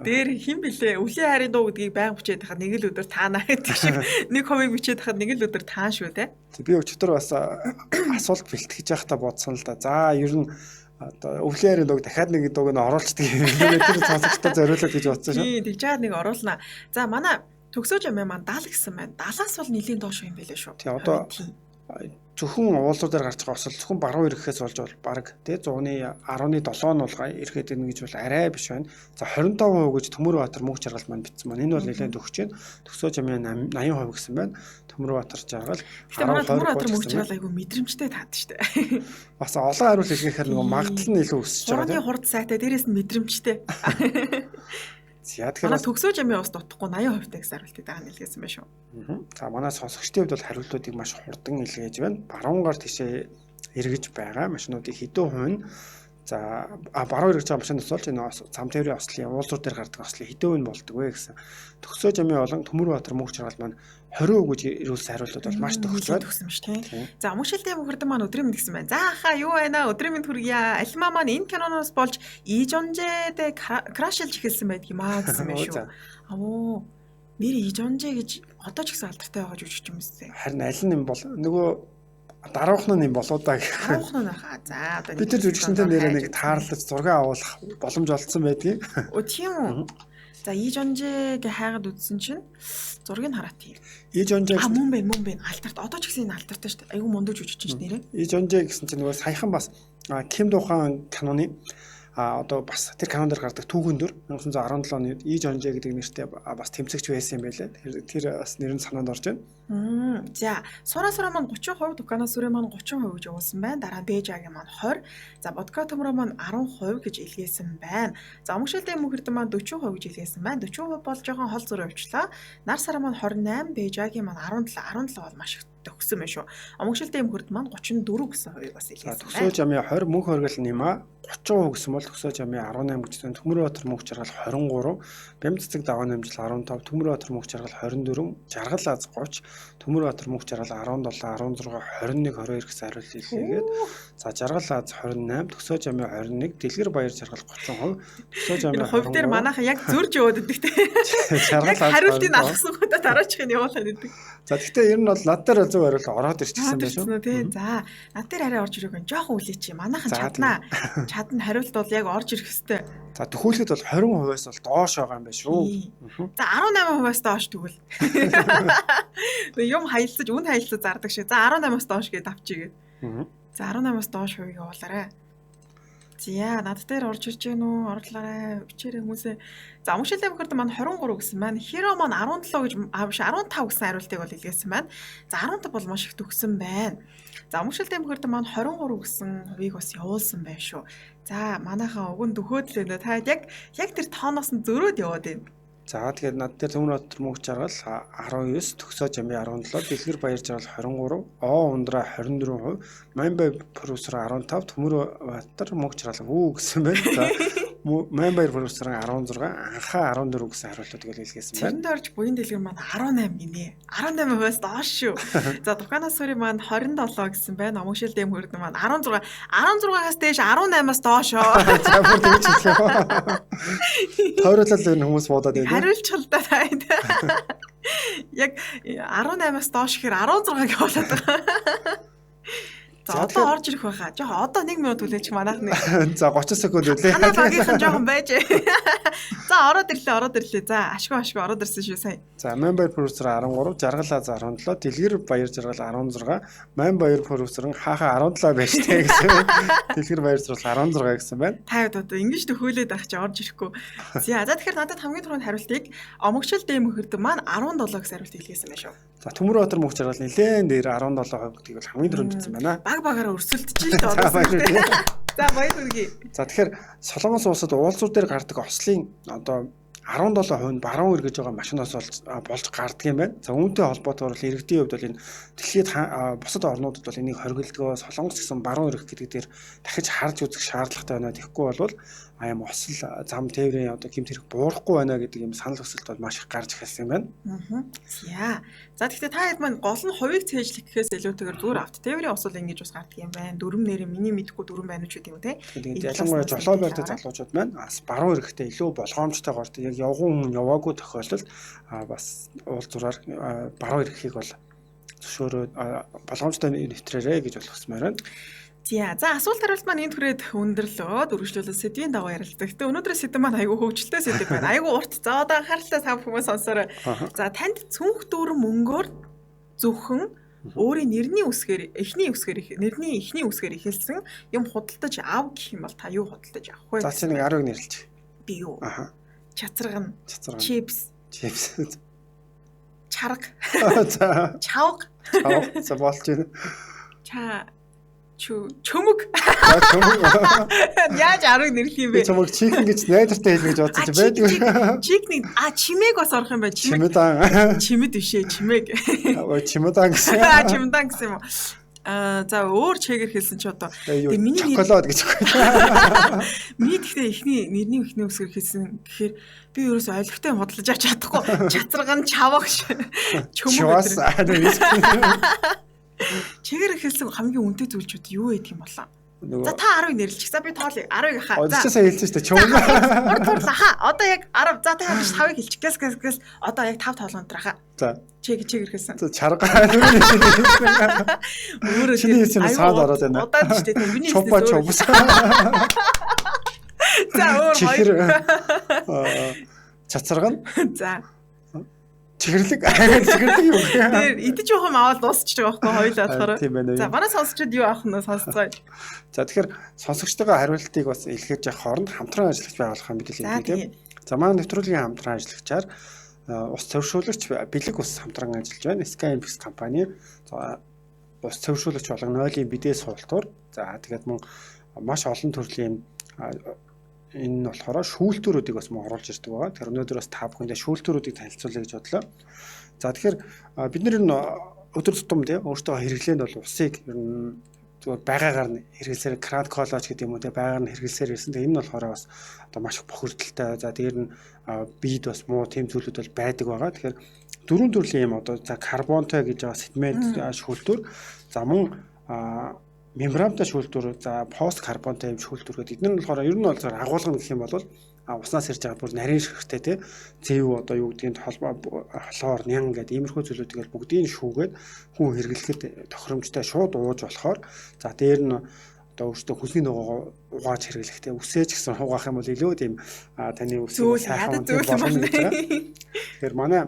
Дээр хэн блэ? Өвлийн харийн дуу гэдгийг байнга бичээд хахад нэг л өдөр таанаа гэдэг шиг нэг хувийг бичээд хахад нэг л өдөр таан шүү те. Би өчигдөр бас асуулт бэлтгэж байхдаа бодсон л да. За ер нь одоо өвлийн харийн дууг дахиад нэг дууг нь оруулцдаг юм. Тэр сонсогчтой зориулаад гэж бодсон шүү. Тий, тэгж яагаад нэг оруулнаа. За манай төгсөөж амиа маань 70 гэсэн байна. 70-аас бол нэлийн доош юм байлээ шүү. Тий, одоо зөвхөн уулзвар дээр гарч байгаа осол зөвхөн баруун ирэхээс болж бол баг тий 100.17 нь бол ирэхэд ирнэ гэж бол арай биш байна. За 25% гэж Төмөрбаатар мөнх жаргал маань битсэн маань. Энэ бол нэлээд өгч байна. Төгсөөж амиа 80% гэсэн байна. Төмөрбаатар жаргал. Төмөрбаатар мөнх жаргал айгу мэдрэмжтэй таад штэ. Бас олон хариулт хэлгээхээр нөгөө магадлал нь илүү өсөж байгаа. Хурдны хурд сайтай дээрээс нь мэдрэмжтэй. За тэгэхээр төгсөөж амиа бас дутхгүй 80% гэсэн хариултыг дагаа нэлгээсэн байх шүү. За манай сонсогчдын хувьд бол хариултуудыг маш хурдан илгээж байна. Баруунгаар тийшээ эргэж байгаа машинуудын хэдэн хувь нь за баруун эргэж байгаа машинаас болж энэ зам тээврийн ослын уулзвар дээр гардаг ослын хэдэн хувь нь болдог вэ гэсэн. Төгсөөж амиа болон Төмөрбаатар мөнх жаргал маань 20% гэж ирүүлсэн хариултууд бол маш төгсөж байна. Төгсөн шүү дээ. За мөшөлтийн мөхөрдөн маань өдрийн мэнд гэсэн байна. За хаа юу байна? Өдрийн мэнд хүргье. Альмаа маань энэ киноноос болж Ижонжэд крашилж эхэлсэн байдаг юм аа гэсэн байх шүү. Авоо нэр Ижонжэ гэж одоо ч гэсэн алдартай байгаа жүжигч юм эсэ. Харин аль нь юм бол нөгөө даруухан нь юм болоо да гэх. Даруухан нь хаа. За одоо бид тэр жүжигчтэй нэрээ нэг таарлаж зураг авуулах боломж олдсон байдгийг. Оо тийм үү. За Ижонжэг хайгаад үзсэн чинь зургийг хараад тийм. Ижонжэ мөн байна. Алтарт одоо ч гэсэн энэ алтартай шүү дээ. Айгу мундаж жүжигч чинь нэрээ. Ижонжэ гэсэн чинь нөгөө саяхан бас Ким Духан киноны одоо бас тэр канон дээр гардаг түүхэн дөр 1917 оны Ижонжэ гэдэг нэртэй бас тэмцэгч байсан юм байлаа. Тэр бас нэр нь санаанд орж байна. За сураа маань 30%, Дукана сүрэ маань 30% гэж явуулсан байна. Дараа Бэжагийн маань 20. За Бодка төмрөө маань 10% гэж илгээсэн байна. За Омгшилтийн мөхөрдөн маань 40% гэж илгээсэн байна. 40% бол жоохон хол зураг явчлаа. Нар сараа маань 28, Бэжагийн маань 17 бол маш их төгсөн байна шүү. Омгшилтийн мөхөрд маань 34 гэсэн хувийг бас илгээсэн байна. Төгсөөж амын 20 мөнх хоригдол нэмаа 30% гэсэн бол төгсөөж амын 18 гэж байна. Төмөрбаатар мөнх жаргал 23, Бямц цэцэг даваа нэмжил 15, Төмөрбаатар мөнх жаргал 24, Жаргал Аз 30, Төмөрбаатар мөнх жаргал 17, 16, 21, 22 гэсэн хариулт илгээгээд за Жаргал Аз 28, төгсөөж амын 21, Дэлгэр Баяр жаргал 30%, төгсөөж амын 20 хувь дээр манайхан яг зөрж яваад идэг те. Яг хариултыг алгасан хөтө дараачих нь явуулаад идэг. За гэхдээ ер нь бол над дээр зөв хариулт ороод ирчихсэн байх шүү. За над дээр арай орж ирэх нь жоохон үлээ чи. Манайхан чадна. Чадна хариулт бол яг орж ирэх хэвээр. За төхөөлөхөд бол 20%-аас бол доош байгаа юм байна шүү. За 18%-аас доош тэгвэл. Юм хаялцаж, үн хаялцаж зардаг шиг. За 18%-аас доош гэдээ авчигээ. За 18%-аас доош хувийг явуулаарай. За над дээр орж ирж гэнэ үү? Орлоорой. Бичээрэй хүмүүсээ. За Омгшилтийн мөхөрдөн маань 23 гэсэн байна. Хиро маань 17 гэж биш 15 гэсэн хариултыг бол илгээсэн байна. За 15 бол маш их төгсөн байна. За Омгшилтийн мөхөрдөн маань 23 гэсэн хувийг бас явуулсан байна шүү. За манайхаа уг нь дөхөөдлөө нэ та яг тэр тооноос нь зөрөөд яваад байна. За тэгээд над дээр Төмөрбаатар мөнх жаргал 19, Төгсөөж амын 17, Дэлгэр Баяр жаргал 23, Оо Ундраа 24%, Манбай продюсер 15, Төмөрбаатар мөнх жаргал гэсэн байна. За Манбай продюсер 16, Анхаа 14 гэсэн хариултыг илгээсэн байна. Тэрэнд орж буян дэлгэр маань 18 гинэ. 18%-аас доош шүү. За Дукана сүрэ маань 27 гэсэн байна. Омгшилтийн мөхөрдөн маань 16. 16-аас дээш 18-аас доошоо. За бүр тэгж хэлээ. Тойруулал энэ хүмүүс буудаад байна. Хариулчихл та таад. Яг 18-аас доош гэхээр 16-г явуулаад байгаа. За одоо орж ирэх байхаа. Жохоо одоо 1 минут хүлээч манайх нэг. За 30 секунд үлээ. Танай багийнхан жоохон байж. За ороод ирлээ. За ашгүй ороод ирсэн шүү сая. За Манбаяр продюсер 13, Жаргалаа 17, Дэлгэр Баяр Жаргал 16, Манбаяр продюсер хаахаа 17 байж тээ гэсэн. Дэлгэр Баяр Жаргал 16 гэсэн байна. Таад одоо ингэж төхөөлээд ах чи орж ирэхгүй. За тэгэхээр надад хамгийн түрүүнд хариултыг омогшил дэм хөрдөг маань 17 гэсэн хариулт хэлгээсэн байна шүү. За Төмөрбаатар мөнх жаргал нэлээд дээр 17% гэдгийг бол хамгийн түрүүнд хэлсэн байна. Баг багаараа өрсөлдөж шүү дээ одоо. За баяр хүргэе. За тэгэхээр Солонгос улсад уулзуур дээр гардаг ослын одоо 17% нь баруун эргэж байгаа машинаас болж гардаг юм байна. За үүнтэй холбоотойгоор л иргэдийн хувьд бол энэ дэлхийд бусад орнуудад бол энийг хоригдгоо Солонгос гэсэн баруун эрх гэдэг дээр дахиж харж үзэх шаардлагатай байна. Тэгэхгүй бол аим осол зам тээврийн одоо гэмт хэрэг буурахгүй байна гэдэг юм санал хүсэлт бол маш их гарч ирсэн юм байна. За. За тэгэхээр та хэд маань гол нь хувийг цээжлэх гэхээс илүүтэйгээр зүгээр авт тээврийн осол ингэж бас гардаг юм байна. Дүрм нэр миний мэдхгүй дүрм байна уу ч гэдэг юм те. Тэгээд ялангуяа жолоо байртай залуучууд маань бас баруун эрхтэй илүү болгоомжтойгоор яг явган өмнө яваагүй тохиолдолд бас уулзураар баруун эрхийг бол зөвшөөрөө болгоомжтой нэвтрээрэ гэж болгосмоор байна. За асуулт хариулт маань энд хүрээд өндөрлөө. Дөрвөлжлөлт сэдвийн дагуу ярилцдаг. Гэтэ өнөөдрийн сэдв маань айгүй хөвгчлээ сэдв байна. Айгүй урт. За одоо анхааралтай та хүмүүс сонсоорой. За танд цүнх дүүрэн мөнгөөр зөвхөн өөрийн нэрний үсгээр нэрний эхний үсгээр ихэлсэн юм худалдаж ав гэх юм бол та юу худалдаж авах вэ? За чи нэг 10-ыг нэрлэж. Би юу? Чацрагна. Чипс. Чарга. За. Чавга. За болж байна. Чөмөг. Яаж 10-ыг нэрлэх юм бэ? Чөмөг чикен гэж найдвартай хэлнэ гэж бодсон чи байдаг. Чикний чимээг бас орох юм байна. Чимэдан. Чимэд бишээ, чимээг. Чимэдан гэсэн. Чимэдан гэсэн юм уу? За өөр чигээр хэлсэн чи одоо миний шоколад гэж байна. Миний тэгтээ нэрний эхний үсгээр хэлсэн гэхээр би ерөөсөй ойлгохтой бодлож авч чадахгүй. Чацраган чавагш. Чөмөг. Чигээр хэлсэн хамгийн үнэтэй зүйлчүүд юу гэдэг юм болоо? За та 10-ыг нэрлэж. За би тоолъё. 10-ыг хаа. За сая хэлсэн шүү дээ. Чөмөг. Одоо яг 10. За та 5-ыг хэлчих. Гэс. Одоо яг 5 тоолгонд хаа. За. Чигээр хэлсэн. За чарга. Өөрөө хэлсэн саад ороод байна. Удаад шүү дээ. Миний чупа чупс. За өөр хоёр. Цацрагна. За. Чихэрлэг юу вэ? Тэр идэж явах юм аваад дуусчих байгаа байхгүй хоёулаа болохоор. За манай сонсогчид юу авах нь сонсцгоо. За тэгэхээр сонсогчтойгоо хариултыг бас илэрхийлж явах хооронд хамтран ажиллаж байгуулах мэдээлэл өгье. За манай нэвтрүүлгийн хамтран ажиллагчаар ус цэвэршүүлэгч бэлэг ус хамтран ажиллаж байна. SkyMX компани. За ус цэвэршүүлэгч болон нойлын бидээ суултуур. За тэгээд мөн маш олон төрлийн энэ нь болохоор шүүлтүүрүүдийг бас мөн оруулж ирдэг байгаа. Тэгэхээр өнөөдөр бас та бүхэндээ шүүлтүүрүүдийг танилцуулъя гэж бодлоо. За тэгэхээр бид нэр нь өдөр тутам тийм өөртөө хэрэглээнд бол усыг ер нь зүгээр байгаагаар нь хэрэглэсээр кран колоч гэдэг юм уу тийм байгаагаар нь хэрэглэсээр ирсэн. Тэгээ энэ нь болохоор бас одоо маш их бохирдолтой. За дээр нь бид бас муу тийм зүйлүүд бол байдаг байгаа. Тэгэхээр дөрвөн төрлийн юм одоо за карбонтой гэж байгаа сегмент шүүлтүүр. За мөн мембрантай шүүлтүүр, за пост карбонтай юм шүүлтүүр гэдэг. Эдгээр нь болохоор ер нь бол агуулгын гэх юм бол уснаас ирж байгаа бүр нарийн ширхтэй тий зэв одоо юу гэдгийг холоор нян гэдэг иймэрхүү зүйлүүдийг бүгдийг шүүгээд хүн хэрэглэхэд тохиромжтой шууд ууж болохоор за дээр нь одоо өөртөө хүсний ногоо угааж хэрэглэхдээ үсээж гэсэн угаах юм бол илүү тийм таны үсийг сайхан болгоно гэж байна. Тэгэхээр манай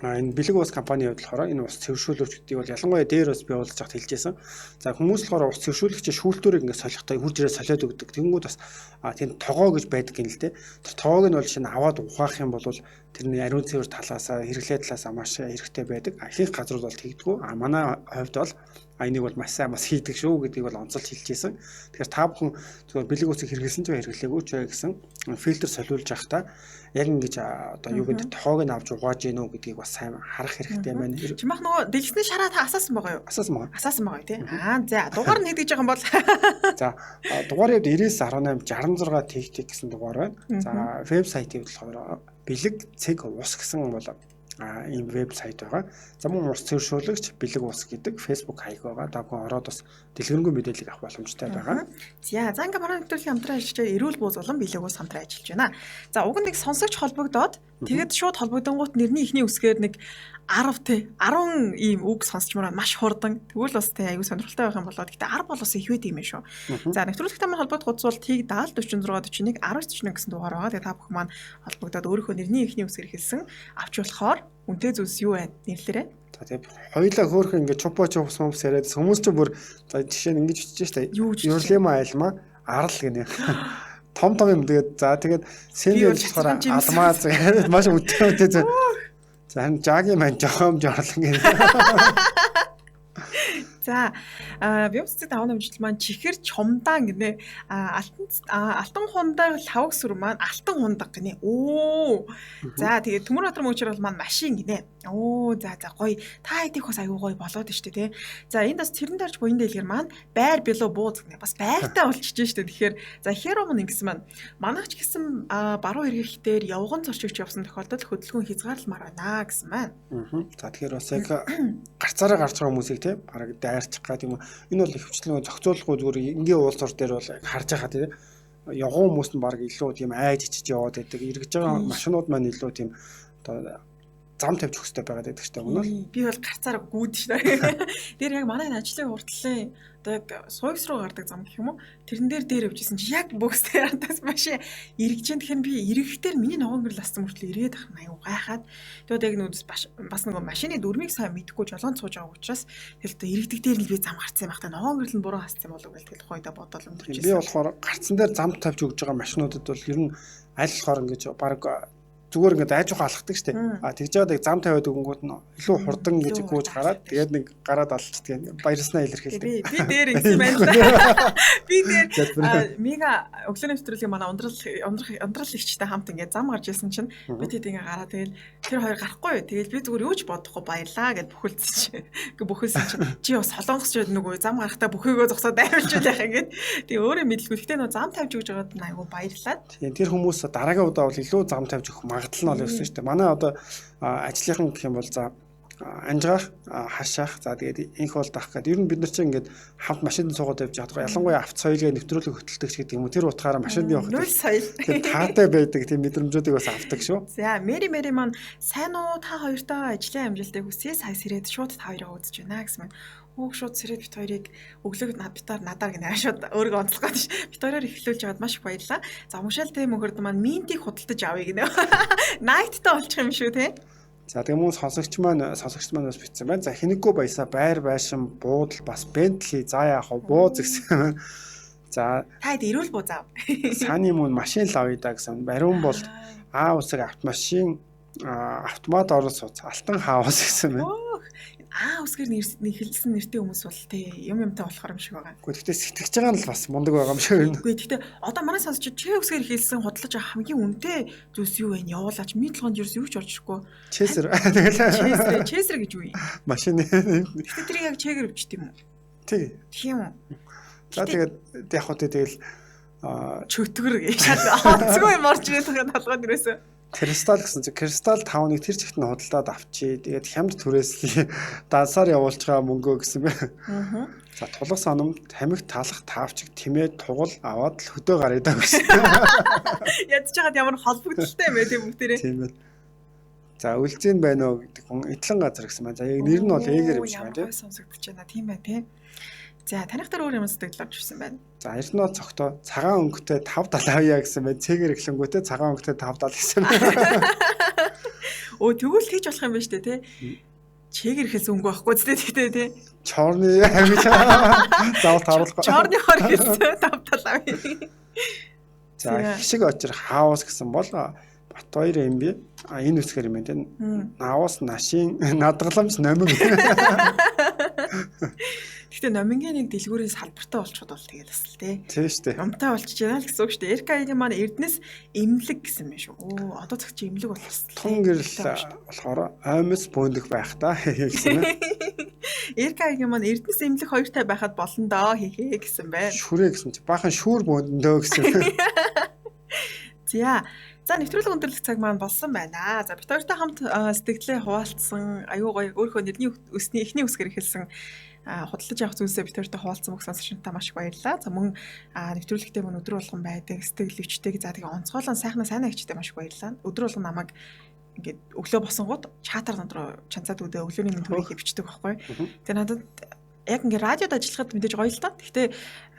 энэ бэлэг ус компани хувьд энэ ус цэвэршүүлэгчдийг бол ялангуяа дээр ус бий уулзж хат хэлжсэн. За хүмүүс болохоор ус цэвэршүүлэгч шүүлтүүрийг ингээд солихтой хуржирээ солиод өгдөг. Тэнгүүд бас тийм тогоо гэж байдаг юм л дээ. Тэр тоогыг нь бол шинэ аваад ухаах юм бол тэрний ариун цэвэр талаасаа хэрэглээ талаасаа маш хэрэгтэй байдаг. Ихэнх газрууд бол тэгдэггүй. Манай хувьд бол энийг бол маш сайн бас хийдэг шүү гэдгийг бол онцолж хэлжсэн. Тэгэхээр та бүхэн зөвхөн бэлэг усыг хэрэглэсэн ч хэрэглээгүй ч бай гэсэн фильтр солиулж явахдаа яг ингэж одоо юу гэдэг тоог нь авч угааж гэнэ үү гэдгийг бас сайн харах хэрэгтэй байна. Чимах нөгөө дэлгэсний шараа та асаасан байгаа юу? Асаасан байгаа тий. За дугаар нь хэдэж байгаа юм бол за дугаарын хувьд 9918 66 гэсэн дугаар байна. За вебсайтыг болохоор бэлэг цэг ус гэсэн бол ийм вебсайт байгаа. За мөн ус цэвэршүүлэгч бэлэг ус гэдэг Facebook хаяг байгаа. Та бүхэн ороод бас дэлгэрэнгүй мэдээлэл авах боломжтой байгаа. За ингээ манай нэвтрүүлгийн хамтран ажиллаж эрүүл бууз болон бэлэг ус хамтран ажиллаж байна. За уг нь нэг сонсогч холбогдоод тэгээд шууд холбогдонгууд нэрний ихний үсгээр нэг 10 те 10 ийм үг сонсчмоор маш хурдан. Тэгвэл бас те аюу сонирхолтой байх юм болоо. Гэтэ 10 бол бас их байт юм шүү. За нэвтрүүлэгтэй маань холбогдох утас бол TIG 70 46 41 10 41 гэсэн дугаар байгаа. Тэгээ та бүхэн маань холбогдоод өөрийнхөө нэрний эхний үсгээр хэлсэн авч болохоор үнтэй зүйлс юу вэ? Нэрлэрээ. За тийм хоёулаа хөөхөн ингээд чупа чупс юмс яриад хүмүүс ч бүр за жишээ нь ингэж бичиж штэ. Юрлима айлма арал гинэ. Том том юм тэгээд за тэгээд сэмбэл болохоор алмаа зэрэг маш өдөртэй. За харин жагийн маань жоохон жорлон гинэ. За биомцэд даван амжилт маань чихэр чомдаан гинэ. Алтан хундаг лавг сүр маань алтан хундаг гинэ. Оо. За тэгээд Төмөрбаатар мөчөр бол маань машин гинэ. Оо за гоё. Та хэдих бас аюу гоё болоод штэ тий. За энд бас тэрэн дээрж буян дэлгэр маань байр билүү бууз гинэ. Бас байртай болчихж штэ. Тэгэхээр за хером ингэсэн маань манайч гэсэн баруун эргэхтэр явган зорчигч явсан тохиолдолд хөдөлгөөн хязгаарлалмаар байна гэсэн маань. За тэгэхээр бас яг гарцаараа гарч байгаа хүмүүсийг тий бараг дайрчих гад юм. Энэ бол хөвчлэн зохицуулахгүй зүгээр энгийн уул зур дээр бол харж байгаа тий. Явган хүмүүс нь бараг илүү тийм айж ичиж яваад байдаг. Эргэж байгаа машинууд маань илүү тийм одоо зам тавьж өгөх хэрэгтэй байгаад байдаг ч юм уу. Би бол гарцаараа гүйд шүү. Тэр яг манай ажлын уртлын одоо яг сувгс руу гардаг зам гэх юм уу? Тэрэн дээр явжсэн чи яг бөкстэй хатаас машин эргэж тэгэхээр би эргэхтэр миний ногоон гэрэл ассан мөртлөө ирээд ах аюу гайхаад тэгээд яг нүдс бас нөгөө машины дүрмийг сайн мэдэхгүй жолоон цууж байгаа учраас тэгэл одоо эргэдэг дээр нь би зам гарцсан байх та ногоон гэрэл нь буруу хассан болов уу гэл хойдоо бодол өнгөрчихсэн. Би болохоор гарцсан дээр зам тавьж өгж байгаа машинуудад бол ер нь аль болохоор ингэж баг зүгээр ингээд айжуухан алхдаг штеп. Тэгж яваад зам тавиад өгөнгүүд нь илүү хурдан гэж гүйж гараад тэгээд нэг гараад алчдаг. Баярснаа илэрхийлдэг. Би дээр ингэсэн байна л. Би дээр мега өглөөний нэвтрүүлгийн манай ундрал ихчтэй хамт ингээд зам гарч ирсэн чинь би тэд ингээд гараад тэгэл тэр хоёр гарахгүй юу. Тэгэл би зүгээр юу ч бодохгүй баярлаа гэд бүхэлдсэн чинь. Ингээ бүхэлсэн чинь чи бас солонгосч нөгөө зам гарахтаа бүхийгөө зогсоод дайруулж байх ингээд. Тэгээ өөрөө мэдлгүй. Гэтэ нөгөө зам тавьж өгж байгаад айгу баярлаад. Тийм тэр хүмүүс дараагийн удаа бол илүү зам тавьж өгөх магадлал нь бол өссөн шүү дээ. Манай одоо ажлынхан гэх юм бол за анжгаах, хашаах, за тэгээд инх бол даах гэдэг. Ер нь бид нар чинь ингээд хамт машинд суугаад явж байгаа. Ялангуяа авто соёлыг нэвтрүүлэг хөтэлдэг ч гэдэг юм уу. Тэр утгаараа машинд явах. Нөл соёл. Таатай байдаг тийм мэдрэмжүүдийг бас авдаг шүү. За Мэри маань сайн уу та хоёртойгоо ажлын амжилтыг хүсье. Сая сэрээд шууд та хоёроо үзэж байна гэсэн мэн. Хөөх шууд сэрээд бит хоёрыг өглөөг надаар гинэ шууд өөрийгөө онцлох гэж бит хоёроор эхлүүлж аваад маш их баярлаа. За мушаалтай мөнгөрд маань минтийг худалдаж авъя гинэ. Найттай болчих юм шүү те. За тэгээ мөн сонсогч маань бас бичсэн байна. За хинэггүй баясаа байр байшин буудал бас Бентли за яах вэ бууз гэсэн. За та хэд ирүүл буу заав. Сааны мөн машин лавъя да гэсэн. Бариун бол А усаг автомашин автомат орол сууц алтан хаус гэсэн байна. Аа үсгээр хэлсэн нэртэй хүмүүс бол тий юмтай болохоор юм шиг байгаа. Гэхдээ сэтгэж байгаа нь л бас мундаг байгаа юм шиг байна. Үгүй гэхдээ одоо манай сонсогч чи үсгээр хэлсэн худалдаж авах хамгийн үнэтэй зүйлс юу вэ? Явуулаач мэдлэгонд ерөөс юу ч орж ирэхгүй. Чесэр. Чесэр гэж юу юм? Машин. Гэхдээ тэрийг яг чэгээр өвчт юм уу? Тий. Тийм үү. За тэгээд яг хөө тэгэл чөтгөр гэж онцгой юм орж ирэх толгойд ерөөсөө. Кристалл гэсэн чинь кристалл 5-ыг тэр чигт нь худалдаад авчи. Тэгээд хямд түрээслээ дансаар явуулж байгаа мөнгөө гэсэн бэ. За тулах санам тамхи талах таавчиг тэмээ тугал аваад л хөдөө гараа даа гэсэн. Ядж чагаад ямар холбогдолтой юм бэ тийм бүгдээрээ. Тийм ээ. За үлзэн байна уу гэдэг хүн эдлэн газар гэсэн байна. За яг нэр нь бол ээгээр юм шиг байна тийм. Сонсогдож байна тийм байна тийм. За таних дээр өөр юм сэтгэл авч ирсэн байна. За Эрдэнэ цогтоо цагаан өнгөтэй 5 талаавья гэсэн байна. Цэгээр эхлэнгүүтээ цагаан өнгөтэй 5 тал гэсэн байна. Оо тэгвэл хийж болох юм байна шүү дээ тий. Чэгээр эхэлсэн өнгө байхгүй зү тий. Чорны гэж заавал тааруулахгүй. Чорны хор гэсэн 5 талаавья. За хишиг очир хаус гэсэн бол Батбаяр МБ энэ үсгээр юм байна. Наавас нашийн надгаламж номин. Гэхдээ номингийн нэг дэлгүүрийн салбартай болчиход бол тэгээд бас л тий. Тийм шүү дээ. Номтой болчихж байна л гэсэн үг шүү дээ. Эркагийн маань Эрдэнэс эмнэлэг гэсэн юм шүү. Оо одоо цаг чи эмнэлэг болох шүү. Тун гэрэл болохоор аймс бөөндөх байх та гэсэн байна. Эркагийн маань Эрдэнэс эмнэлэг хоёртай байхад болно доо хийхээ гэсэн байна. Шүрээ гэсэн чи баахан шүүр бөөндөө гэсэн. За нэвтрүүлэг өндөрлөх цаг маань болсон байна. За бид хоёртой хамт сэтгэлээ хуваалцсан аюу гоё өөрийнхөө нэрний өсний эхний үсгээр эхэлсэн худалдаж авах зүйлсээ бид хоёртой хуваалцсан бүх сонсогчдаа маш их баярлалаа. За мөн нэвтрүүлэгтээ мөн өдөр болгон байдаг сэтгэл өвчтэйг за тэгээ онцгойлон сайхнаа сайн агчтай маш их баярлалаа. Өдөр болгон намайг ингээд өглөө босонгууд чатар дондор чанцаад өгдөө өглөөний мэд хүрээгээ бичдэг байхгүй. Тэгээ надад яг ингээд радиод ажиллахад мэдээж гоё л та. Гэхдээ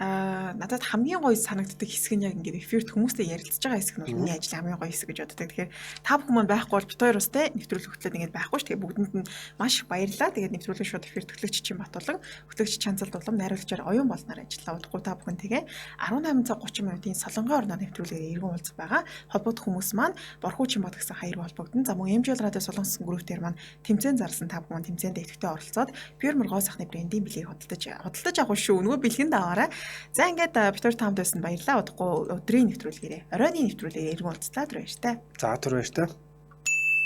надад хамгийн гоё санагддаг хэсэг нь яг ингээд эфирт хүмүүстэй ярилцж байгаа хэсэг нь бол миний ажлын хамгийн гоё хэсэг гэж боддог. Тэгэхээр та бүхэн маань байхгүй бол бит хоёр бас те нэвтрүүлэг хөтлөөд ингээд байхгүй ш. Тэгээ бүгдэнд нь маш их баярлалаа. Тэгээд нэвтрүүлэг шууд эфир төглөгч чинь Батулан, хөтлөгч Чанцалд улам найруулагчаар оюун болноор ажиллаа. Удахгүй та бүхэн тэгээ 18 цаг 30 минутын солонгон орноор нэвтрүүлгээр иргэн уулзах байгаа. Холбогдох хүмүүс маань Борхуу Чимбот гэсэн хаяр холбогдсон. За мөн MJL радио Солонгосын групп дээр маань тэмцээн зарласан та бүхэн тэмцээнд идэвхтэй оролцоод Пьер Моргоо сахны брендийн билийг худалдаж авах шүү. Нөгөө бэлгэнд аваарай. За ингээд бид хоёр таамд байсан баярлалаа. Удахгүй өдрийн нэвтрүүлгээрээ оройны нэвтрүүлгээр иргэн уулзлаа түр баяртай. За түр баяртай.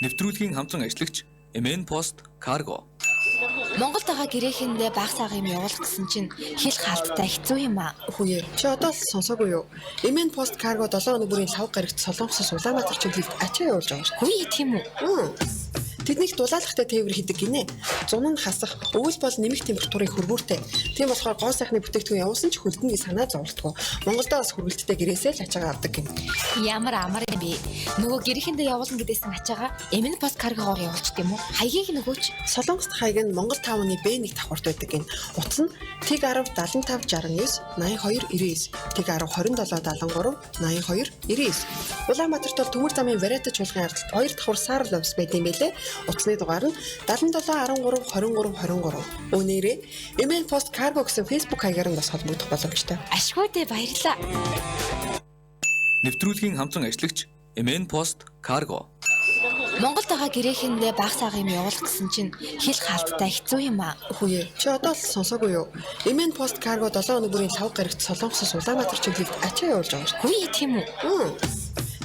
Нэвтрүүлгийн хамтран ажиллагч MN Post Cargo. Монголд байгаа гэрээхэндээ баг сага юм явуулах гэсэн чинь хэл хаалттай хэцүү юм аа. Хүүе. Чи одоо л сонсоогүй юу? MN Post Cargo 7 өнөө бүрийн лав гарагт Солонгосоос Улаанбаатар чиглэлд ачаа явуулж байгаа шүү. Хүй тийм үү? Тэднийг дулаалгатай тээвэр хийдэг гинэ. Зун нь хасах, өвөл бол нэмэх температурын хөрвүүртэй. Тийм болохоор гоо сайхны бүтээгдэхүүн явуулсан ч хөлдний санаа зовлтгоо. Монголдоо бас хүргэлттэй гэрээсээ л ачаагаа авдаг гин. Ямар амар юм бэ? Нөгөө гэрээхэндээ явуулна гэдээсэн ачаагаа MN Post Cargo-гоор явуулчих юм уу? Хаягийг нөгөөч. Солонгост хаяг нь Монгол 5-ны B1 давхарт байдаг гин. Утас нь TIG 10 75 69 82 99, TIG 10 27 73 82 99. Улаанбаатарт бол Төмөр замын Варата чуулган ардалт 2 давхар Саар лавс байдсан байлээ. Утасны дугаар нь 77 13 23 23. Өнөөрөө MN Post Cargo гэсэн Facebook хаягаар нь бас холбогдох боломжтой. Ашгүй дээ баярлаа. Нэвтрүүлгийн хамтран ажиллагч MN Post Cargo. Монголд байгаа гэрээхэндээ баг сага юм явуулах гэсэн чинь хэл хаалттай хэцүү юм аа. Хүүе. Чи одоо л сонсоогүй юу? MN Post Cargo 7 өнөө бүрийн лав гарагт Солонгосоос Улаанбаатар чиглэлд ачаа явуулж байгаа шүү. Хүй тийм үү?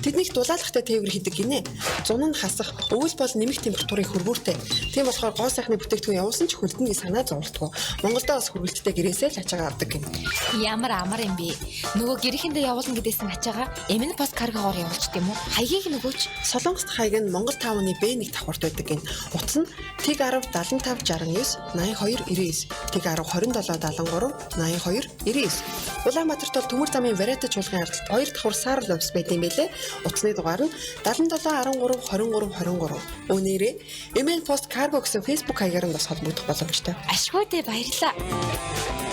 Тэднийг дулаалгатай тээвэр хийдэг гинэ. Зун нь хасах, өвөл бол нэмэх температурын хөрвүүртэй. Тийм болохоор гоо сайхны бүтээгдэхүүн явуулсан ч хөлдний санаа зовлтгоо. Монголдоо бас хүргэлттэй гэрээсээ л ачаагаа авдаг гин. Ямар амар юм бэ? Нөгөө гэрээхэндээ явуулна гэдээсэн ачаагаа MN Post Cargo-гоор явуулчих юм уу? Хаягийг нөгөөч. Солонгост хаяг нь Монгол 5-ны B1 давхарт байдаг гин. Утас нь TIG 10 75 69 82 99, TIG 10 27 73 82 99. Улаанбаатарт бол Төмөр замын Варата чуулган ардалт 2 давхар Саар лавс байдсан байлээ. Утасны дугаар нь 77 13 23 23. Өнөөрөө MN Post Cargo гэсэн Facebook хаягаар нь бас холбогдох боломжтой. Ашгүй дээ баярлаа.